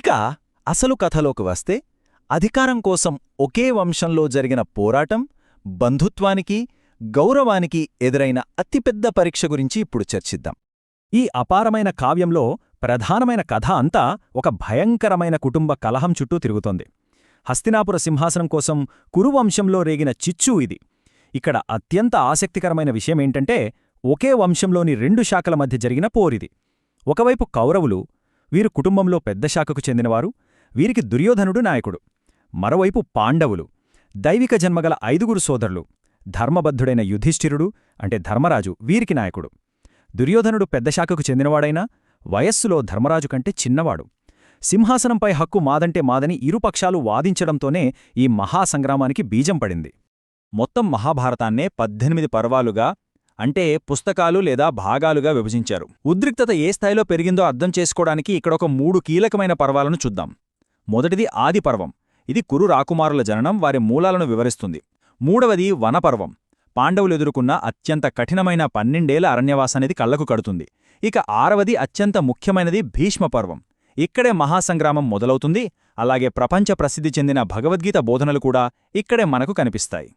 ఇక అసలు కథలోకి వస్తే అధికారం కోసం ఒకే వంశంలో జరిగిన పోరాటం, బంధుత్వానికి, గౌరవానికి ఎదురైన అతిపెద్ద పరీక్ష గురించి ఇప్పుడు చర్చిద్దాం. ఈ అపారమైన కావ్యంలో ప్రధానమైన కథ అంతా ఒక భయంకరమైన కుటుంబ కలహం చుట్టూ తిరుగుతోంది. హస్తినాపుర సింహాసనం కోసం కురువంశంలో రేగిన చిచ్చు ఇది. ఇక్కడ అత్యంత ఆసక్తికరమైన విషయమేంటంటే ఒకే వంశంలోని 2 శాఖల మధ్య జరిగిన పోరిది. ఒకవైపు కౌరవులు, వీరు కుటుంబంలో పెద్ద శాఖకు చెందినవారు, వీరికి దుర్యోధనుడు నాయకుడు. మరోవైపు పాండవులు, దైవిక జన్మగల 5 సోదరులు, ధర్మబద్ధుడైన యుధిష్ఠిరుడు అంటే ధర్మరాజు వీరికి నాయకుడు. దుర్యోధనుడు పెద్ద శాఖకు చెందినవాడైనా వయస్సులో ధర్మరాజు కంటే చిన్నవాడు. సింహాసనంపై హక్కు మాదంటే మాదని ఇరుపక్షాలు వాదించడంతోనే ఈ మహాసంగ్రామానికి బీజం పడింది. మొత్తం మహాభారతాన్నే 18 పర్వాలుగా అంటే పుస్తకాలు లేదా భాగాలుగా విభజించారు. ఉద్రిక్తత ఏ స్థాయిలో పెరిగిందో అర్థం చేసుకోవడానికి ఇక్కడొక 3 కీలకమైన పర్వాలను చూద్దాం. మొదటిది ఆది పర్వం. ఇది కురు రాకుమారుల జననం, వారి మూలాలను వివరిస్తుంది. మూడవది వనపర్వం. పాండవులు ఎదుర్కొన్న అత్యంత కఠినమైన 12 ఏళ్ల అరణ్యవాసానిది కళ్లకు కడుతుంది. ఇక 6వది అత్యంత ముఖ్యమైనది భీష్మపర్వం. ఇక్కడే మహాసంగ్రామం మొదలవుతుంది. అలాగే ప్రపంచ ప్రసిద్ధి చెందిన భగవద్గీత బోధనలు కూడా ఇక్కడే మనకు కనిపిస్తాయి.